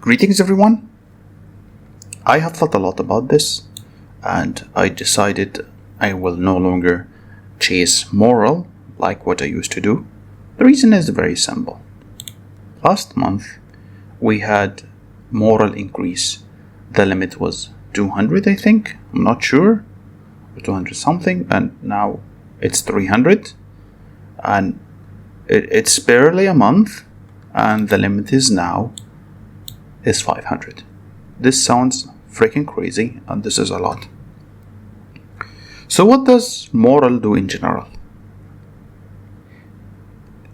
Greetings everyone. I have thought a lot about this and I decided I will no longer chase moral like what I used to do. The reason is very simple. Last month we had moral increase. The limit was 200, I think. I'm not sure. 200 something, and now it's 300. And it's barely a month and the limit is now 500. This sounds freaking crazy and this is a lot. So what does moral do in general?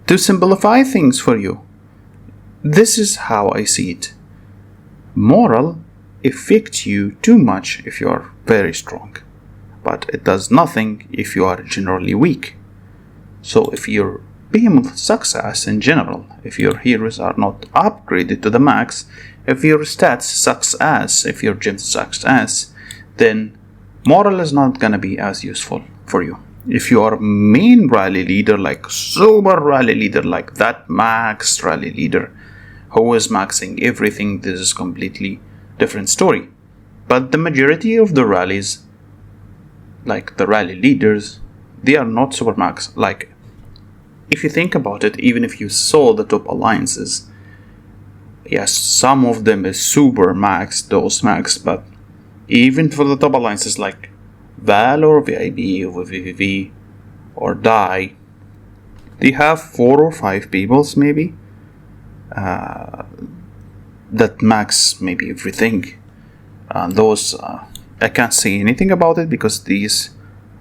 To simplify things for you, this is how I see it. Moral affects you too much if you are very strong, but it does nothing if you are generally weak. So if your behemoth success in general, if your heroes are not upgraded to the max, if your stats sucks ass, if your gym sucks ass, then moral is not gonna be as useful for you. If you are main rally leader, like super rally leader, like that max rally leader who is maxing everything, this is completely different story. But the majority of the rallies, like the rally leaders, they are not super max. Like, if you think about it, even if you saw the top alliances, yes, some of them is super max, those max, but even for the top alliances like Val or VIB or VVV or Die, they have 4 or 5 peoples maybe that max maybe everything. And those, I can't say anything about it because these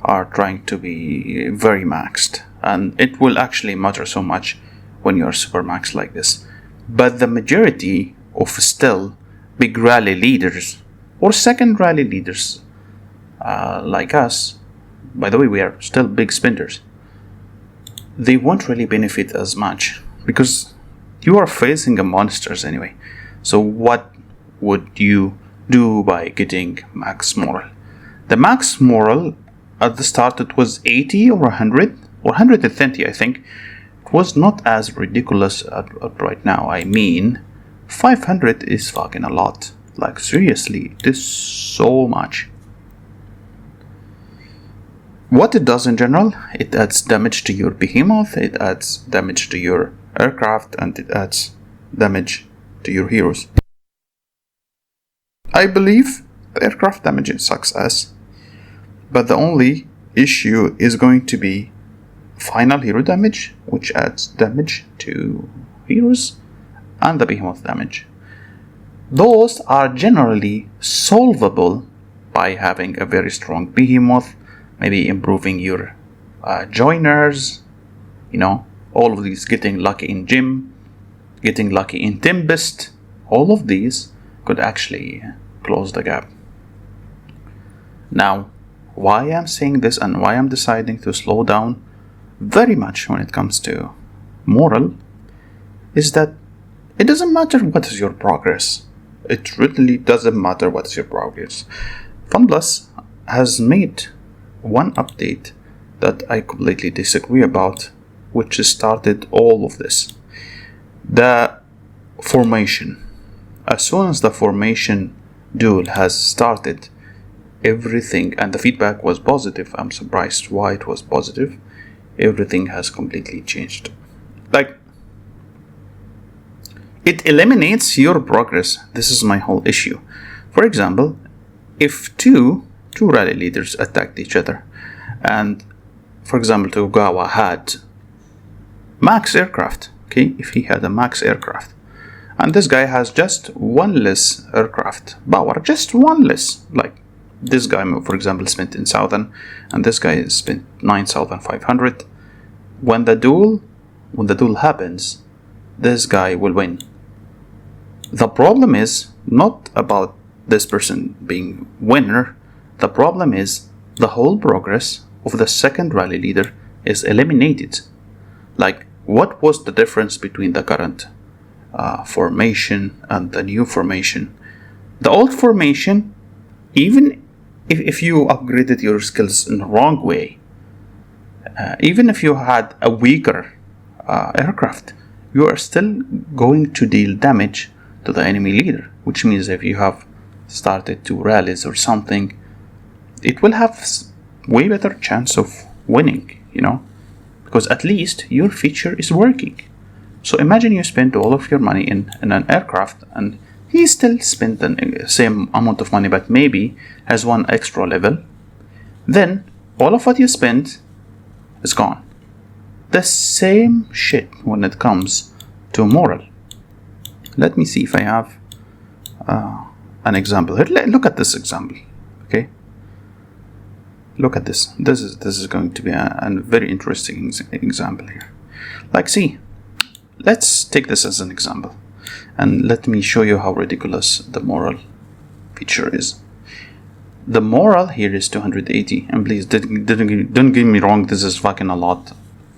are trying to be very maxed. And it will actually matter so much when you're super max like this. But the majority of still big rally leaders or second rally leaders like us, by the way, we are still big spenders, they won't really benefit as much because you are facing a monsters anyway. So what would you do by getting max moral? The max moral at the start it was 80 or 100 or 120, I think. It was not as ridiculous right now. I mean, 500 is fucking a lot. Like, seriously, it is so much. What it does in general, it adds damage to your behemoth, it adds damage to your aircraft, and it adds damage to your heroes. I believe aircraft damage sucks ass, but the only issue is going to be final hero damage, which adds damage to heroes, and the behemoth damage. Those are generally solvable by having a very strong behemoth, maybe improving your joiners, all of these, getting lucky in gym, getting lucky in Tempest. All of these could actually close the gap. Now, why I'm saying this and why I'm deciding to slow down very much when it comes to moral is that it doesn't matter what is your progress. It really doesn't matter what is your progress. FunPlus has made one update that I completely disagree about, which started all of this. The formation. As soon as the formation duel has started, everything, and the feedback was positive. I'm surprised why it was positive. Everything has completely changed. Like, it eliminates your progress. This is my whole issue. For example, if two rally leaders attacked each other, and for example Tokugawa had max aircraft, okay, if he had a max aircraft, and this guy has just one less aircraft power, just one less, like this guy, for example, spent 10,000 and this guy spent 9,500. When the duel happens, this guy will win. The problem is not about this person being winner. The problem is the whole progress of the second rally leader is eliminated. Like, what was the difference between the current formation and the new formation? The old formation, even if you upgraded your skills in the wrong way, even if you had a weaker aircraft, you are still going to deal damage to the enemy leader, which means if you have started 2 rallies or something, it will have way better chance of winning, because at least your feature is working. So imagine you spend all of your money in an aircraft, and he still spent the same amount of money, but maybe has 1 extra level. Then all of what you spent is gone. The same shit when it comes to moral. Let me see if I have an example. Look at this example, okay? Look at this. This is going to be a very interesting example here. Like, see, let's take this as an example, and let me show you how ridiculous the moral feature is. The moral here is 280, and please don't get me wrong, this is fucking a lot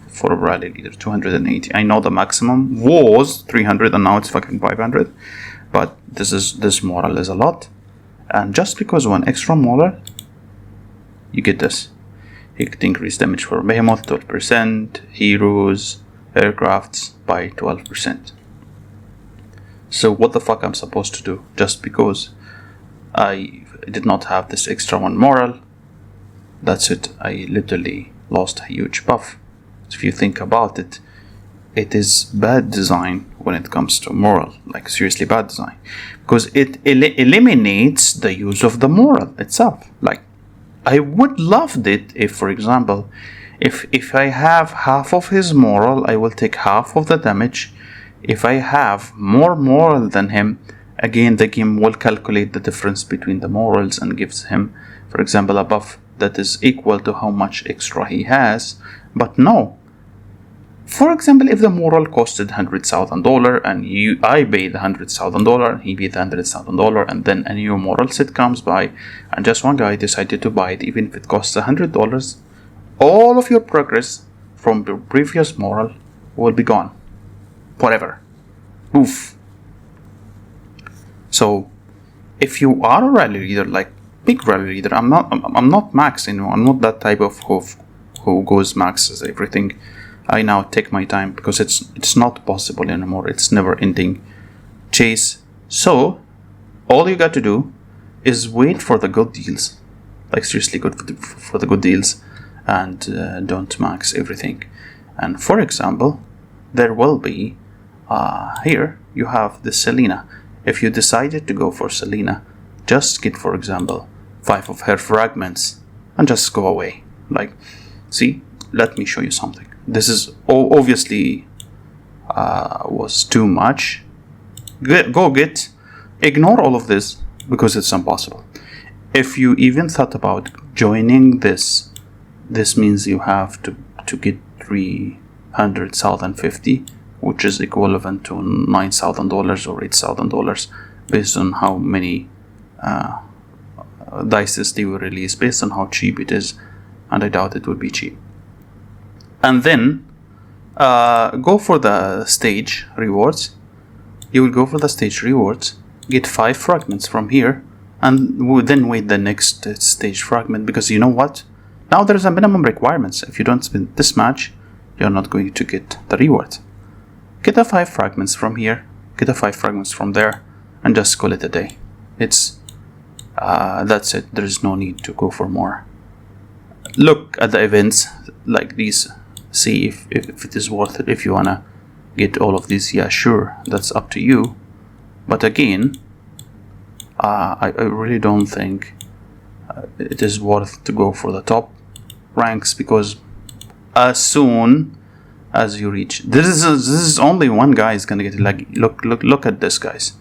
for a rally leader. 280. I know the maximum was 300 and now it's fucking 500, but this moral is a lot. And just because 1 extra moral, you get this. You could increase damage for Behemoth 12%, heroes, aircrafts by 12%. So what the fuck I'm supposed to do just because I did not have this extra 1 moral? That's it. I literally lost a huge buff. So if you think about it, it is bad design when it comes to moral, like seriously bad design, because it eliminates the use of the moral itself. Like, I would loved it if, for example, if I have half of his moral, I will take half of the damage. If I have more moral than him, again the game will calculate the difference between the morals and gives him, for example, a buff that is equal to how much extra he has. But no. For example, if the moral costed $100,000 and I paid $100,000, he paid $100,000, and then a new moral set comes by, and just one guy decided to buy it, even if it costs $100, all of your progress from your previous moral will be gone forever. Oof. So, if you are a rally leader, like big rally leader, I'm not max. I'm not that type of who goes maxes everything. I now take my time because it's not possible anymore. It's never ending chase. So all you got to do is wait for the good deals, like seriously good for the good deals, and don't max everything. And for example, there will be here you have the Selena. If you decided to go for Selena, just get, for example, 5 of her fragments and just go away. Like, see, let me show you something. This is obviously was too much. Ignore all of this because it's impossible. If you even thought about joining this means you have to get 300,050, which is equivalent to $9,000 or $8,000 based on how many dices they will release, based on how cheap it is, and I doubt it would be cheap. And then go for the stage rewards. You will go for the stage rewards, get 5 fragments from here, and then wait the next stage fragment, because you know what? Now there's a minimum requirements. If you don't spend this much, you're not going to get the reward. Get the 5 fragments from here, get the 5 fragments from there, and just call it a day. It's that's it. There's no need to go for more. Look at the events like these. See if it is worth it. If you wanna get all of these, yeah, sure, that's up to you. But again, I really don't think it is worth to go for the top ranks, because as soon as you reach this is only one guy is gonna get it. Like, look at this, guys.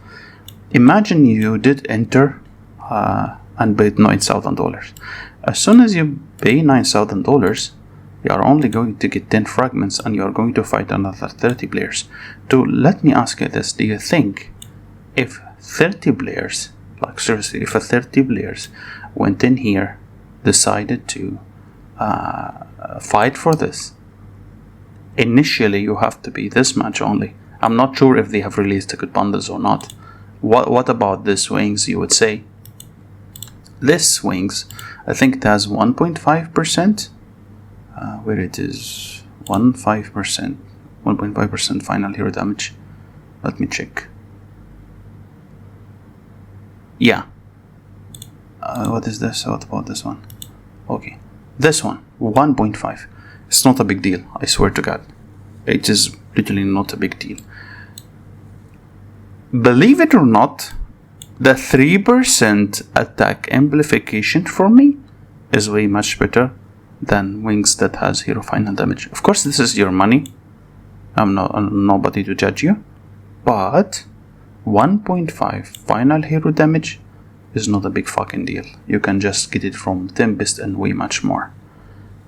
Imagine you did enter and paid $9,000. As soon as you pay $9,000, you are only going to get 10 fragments, and you are going to fight another 30 players. Let me ask you this: do you think if 30 players, like seriously, if 30 players went in here, decided to fight for this, initially you have to be this much only. I'm not sure if they have released the good bundles or not. What about this wings, you would say? This wings, I think it has 1.5%. Where it is 1.5% final hero damage. Let me check. Yeah. What is this? What about this one? Okay. This one, 1.5. It's not a big deal, I swear to God. It is literally not a big deal. Believe it or not, the 3% attack amplification for me is way much better than wings that has hero final damage. Of course, this is your money. I'm nobody to judge you. But 1.5 final hero damage is not a big fucking deal. You can just get it from Tempest and way much more.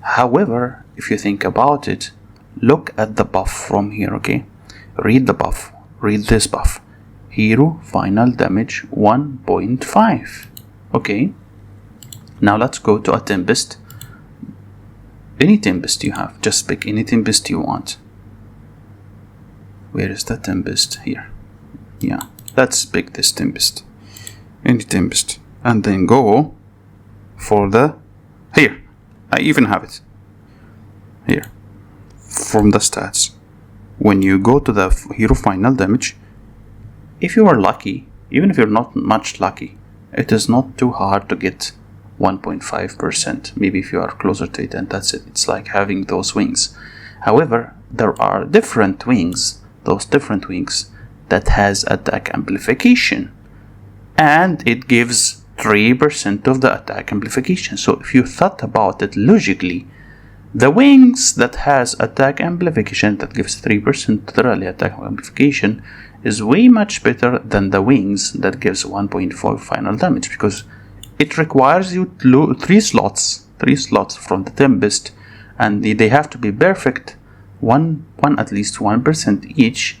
However, if you think about it, look at the buff from here, okay? Read the buff. Read this buff. Hero final damage 1.5. Okay. Now let's go to a Tempest. Any Tempest you have. Just pick any Tempest you want. Where is the Tempest? Here. Yeah. Let's pick this Tempest. Any Tempest. And then go for the... Here. I even have it. Here. From the stats. When you go to the hero final damage, if you are lucky, even if you're not much lucky, it is not too hard to get 1.5%. Maybe if you are closer to it, and that's it. It's like having those wings. However, there are different wings, those different wings that has attack amplification, and it gives 3% of the attack amplification. So if you thought about it logically, the wings that has attack amplification that gives 3% to the rally attack amplification is way much better than the wings that gives 1.5 final damage, because it requires you to 3 slots from the Tempest, and they have to be perfect, one at least 1% each,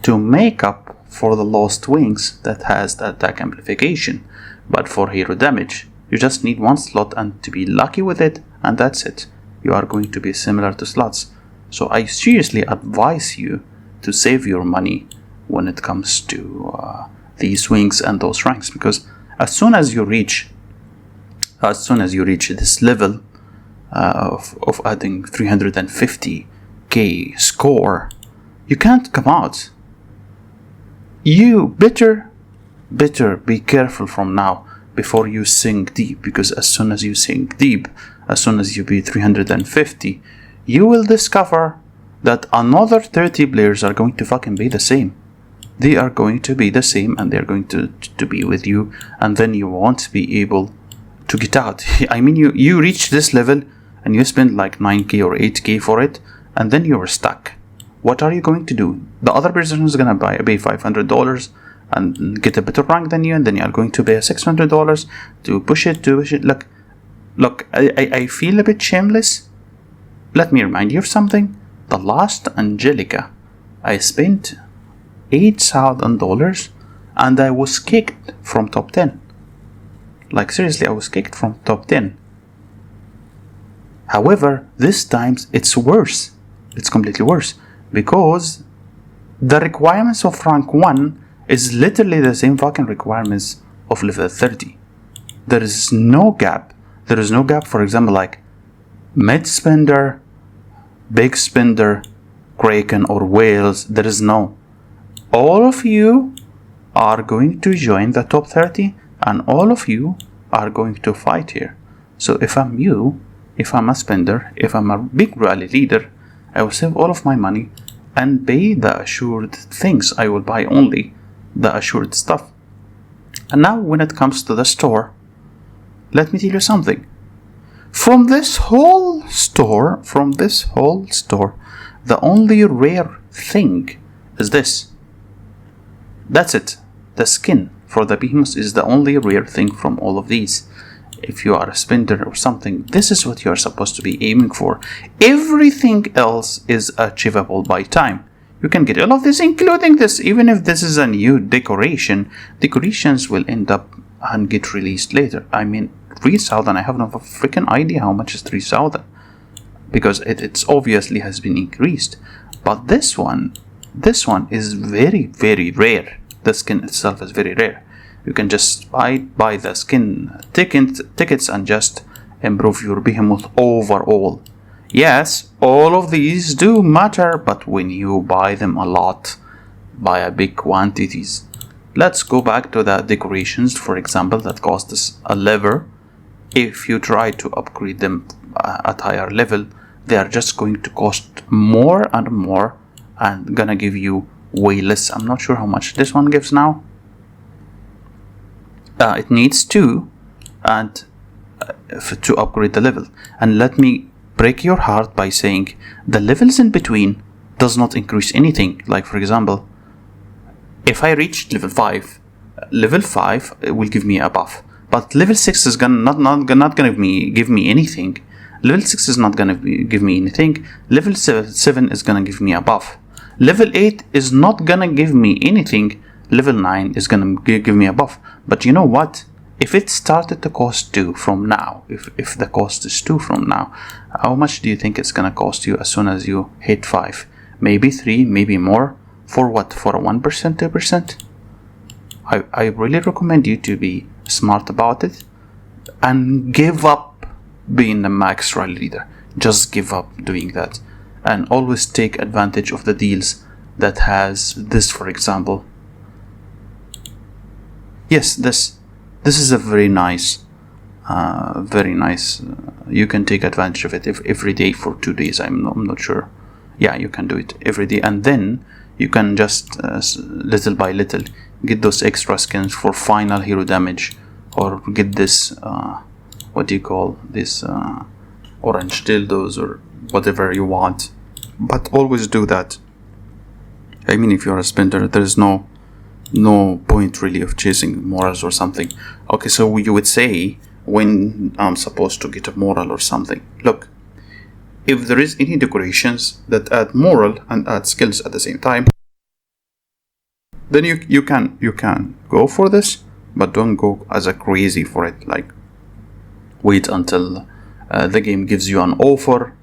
to make up for the lost wings that has the attack amplification. But for hero damage, you just need 1 slot and to be lucky with it, and that's it. You are going to be similar to slots. So I seriously advise you to save your money when it comes to these wings and those ranks, because as soon as you reach this level of adding 350k score, you can't come out. You better be careful from now before you sink deep, because as soon as you sink deep, as soon as you be 350, you will discover that another 30 players are going to fucking be the same. They are going to be the same, and they're going to be with you, and then you won't be able to get out. I mean, you reach this level and you spend like 9k or 8k for it, and then you're stuck. What are you going to do? The other person is gonna pay $500 and get a better rank than you, and then you are going to pay $600 to push it. Look, I feel a bit shameless. Let me remind you of something. The last Angelica, I spent $8,000 and I was kicked from top 10. Like seriously, I was kicked from top 10. However, this time it's worse. It's completely worse, because the requirements of rank 1 is literally the same fucking requirements of level 30. There is no gap. There is no gap, for example, like mid spender, big spender, kraken or whales. There is no. All of you are going to join the top 30, and all of you are going to fight here. So if I'm you, if I'm a spender, if I'm a big rally leader, I will save all of my money and pay the assured things. I will buy only the assured stuff. And now when it comes to the store, let me tell you something. From this whole store, the only rare thing is this. That's it. The skin for the behemoth is the only rare thing from all of these. If you are a spender or something, this is what you are supposed to be aiming for. Everything else is achievable by time. You can get all of this, including this. Even if this is a new decoration, decorations will end up and get released later. I mean, 3,000, I have no freaking idea how much is 3,000, because it's obviously has been increased. But this one is very, very rare. The skin itself is very rare. You can just buy the skin tickets and just improve your behemoth overall. Yes, all of these do matter, but when you buy them a lot, buy a big quantities, let's go back to the decorations, for example, that cost us a lever. If you try to upgrade them at higher level, they are just going to cost more and more and gonna give you way less. I'm not sure how much this one gives now. It needs 2 and to upgrade the level. And let me break your heart by saying the levels in between does not increase anything. Like for example, if I reach level 5 will give me a buff, but level 6 is not gonna give me anything. Level 6 is not gonna give me anything. Level 7 is gonna give me a buff. Level 8 is not gonna give me anything. Level 9 is gonna give me a buff. But you know what? If it started to cost 2 from now, if the cost is 2 from now, how much do you think it's gonna cost you as soon as you hit 5? Maybe 3, maybe more. For what? For a 1%, 2%? I really recommend you to be smart about it and give up being a max rally leader. Just give up doing that and always take advantage of the deals that has this, for example. Yes, this is a very nice you can take advantage of it every day for 2 days. I'm not sure. Yeah, you can do it every day, and then you can just little by little get those extra skins for final hero damage, or get this what do you call this, orange dildos or whatever you want. But always do that. I mean, if you're a spender, there is no point really of chasing morals or something. Okay, so you would say, when I'm supposed to get a moral or something, look, if there is any decorations that add moral and add skills at the same time, then you can go for this, but don't go as a crazy for it. Like, wait until the game gives you an offer,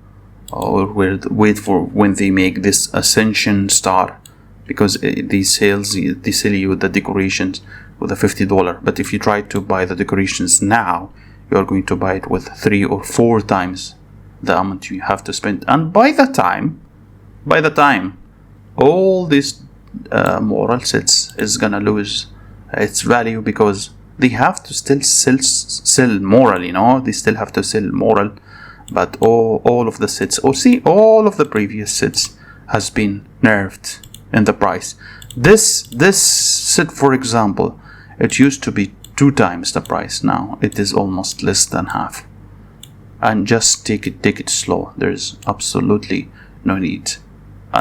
or wait for when they make this Ascension star, because they sell you the decorations with a $50. But if you try to buy the decorations now, you are going to buy it with 3 or 4 times the amount you have to spend. And by the time all these moral sets is gonna lose its value, because they have to still sell moral, you know, they still have to sell moral. But all of the sets, all of the previous sets has been nerfed in the price. This set, for example, it used to be 2 times the price. Now it is almost less than half. And just take it slow. There's absolutely no need.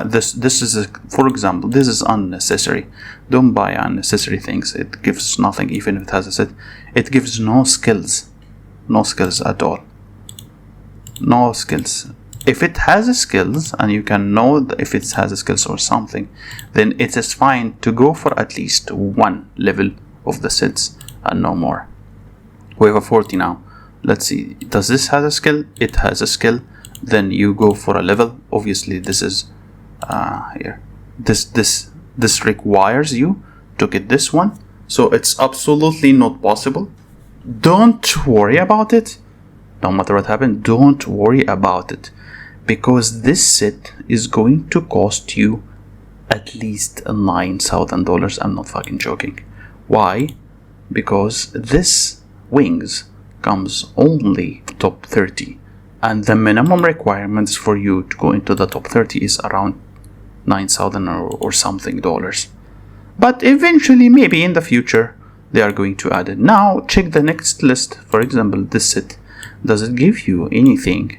This is for example, this is unnecessary. Don't buy unnecessary things. It gives nothing. Even if it has a set, it gives no skills at all. No skills. If it has a skills, and you can know if it has a skills or something, then it is fine to go for at least 1 level of the sets and no more. We have a 40 now. Let's see, does this have a skill? It has a skill. Then you go for a level. Obviously this is here, this requires you to get this one, so it's absolutely not possible. Don't worry about it. No matter what happens, don't worry about it, because this set is going to cost you at least $9,000. I'm not fucking joking. Why? Because this wings comes only top 30, and the minimum requirements for you to go into the top 30 is around 9,000 or something dollars. But eventually, maybe in the future, they are going to add it. Now check the next list. For example, this set, does it give you anything?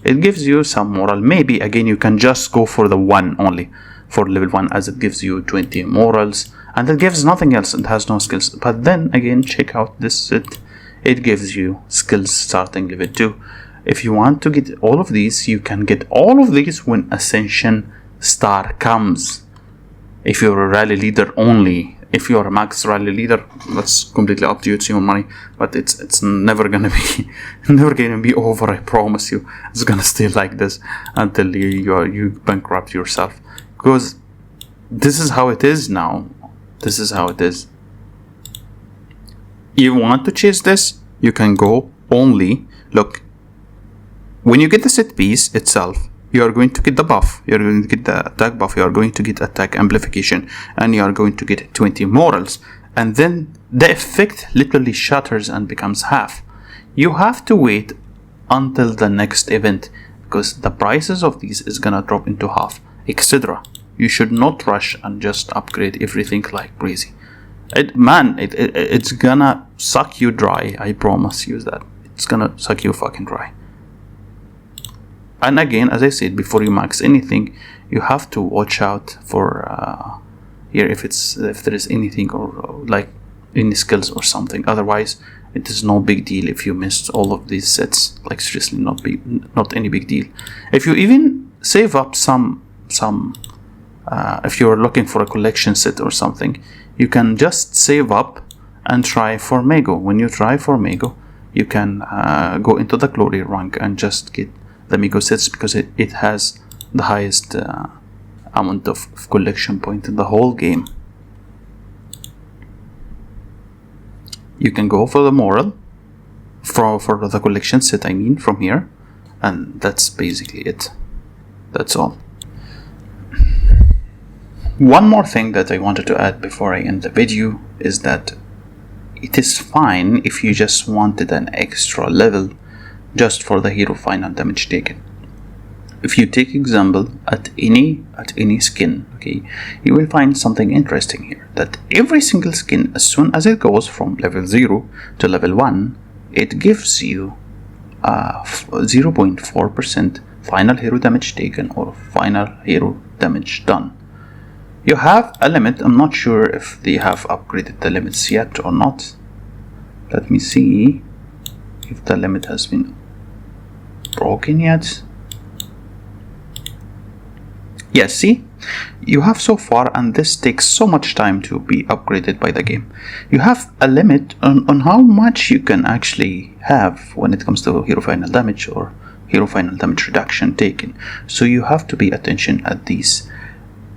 It gives you some moral. Maybe again you can just go for the 1 only for level 1, as it gives you 20 morals, and it gives nothing else. It has no skills. But then again, check out this set. It gives you skills starting level 2. If you want to get all of these, you can get all of these when Ascension star comes. If you're a rally leader only. If you're a max rally leader, that's completely up to you. It's your money, but it's never gonna be over. I promise you, it's gonna stay like this until you bankrupt yourself, because this is how it is now. This is how it is. You want to chase this, you can go only. Look, when you get the set piece itself, you are going to get the buff, you're going to get the attack buff, you are going to get attack amplification, and you are going to get 20 morals. And then the effect literally shatters and becomes half. You have to wait until the next event, because the prices of these is gonna drop into half, etc. You should not rush and just upgrade everything like crazy. It's gonna suck you dry. I promise you that. It's gonna suck you fucking dry. And again, as I said, before you max anything, you have to watch out for here if there is anything or like any skills or something. Otherwise, it is no big deal if you missed all of these sets. Like seriously, not any big deal. If you even save up some if you are looking for a collection set or something, you can just save up and try for Mego. When you try for Mego, you can go into the glory rank and just get the Mego sets, because it has the highest amount of collection point in the whole game. You can go for the moral for the collection set, I mean, from here, and that's basically it. That's all. One more thing that I wanted to add before I end the video is that it is fine if you just wanted an extra level just for the hero final damage taken. If you take example at any skin, okay, you will find something interesting here, that every single skin, as soon as it goes from level 0 to level 1, it gives you 0.4% final hero damage taken or final hero damage done. You have a limit. I'm not sure if they have upgraded the limits yet or not. Let me see if the limit has been broken yet. Yes, see, you have so far, and this takes so much time to be upgraded by the game. You have a limit on how much you can actually have when it comes to hero final damage or hero final damage reduction taken. So you have to pay attention at these.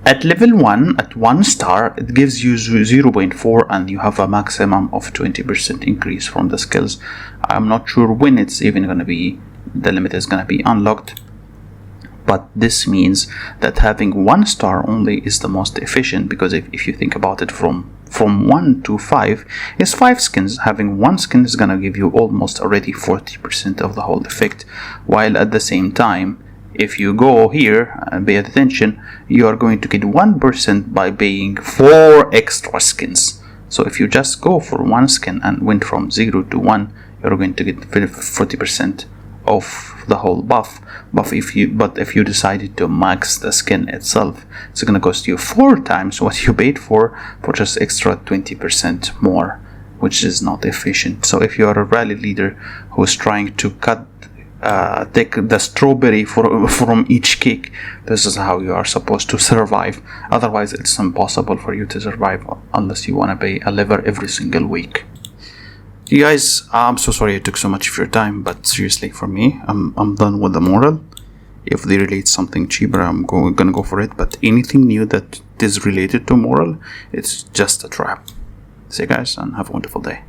At level 1, at 1 star, it gives you 0.4 and you have a maximum of 20% increase from the skills. I'm not sure when it's even going to be, the limit is going to be unlocked. But this means that having 1 star only is the most efficient, because if you think about it, from 1 to 5 is 5 skins. Having 1 skin is going to give you almost already 40% of the whole effect, while at the same time, if you go here and pay attention, you are going to get 1% by paying 4 extra skins. So if you just go for 1 skin and went from 0 to 1, you're going to get 40% of the whole buff. But if you decided to max the skin itself, it's going to cost you 4 times what you paid for just extra 20% more, which is not efficient. So if you are a rally leader who's trying to take the strawberry from each cake, this is how you are supposed to survive. Otherwise, it's impossible for you to survive unless you want to pay a lever every single week. You guys, I'm so sorry I took so much of your time, but seriously, for me, I'm done with the moral. If they relate something cheaper, I'm gonna go for it. But anything new that is related to moral, it's just a trap. See you guys, and have a wonderful day.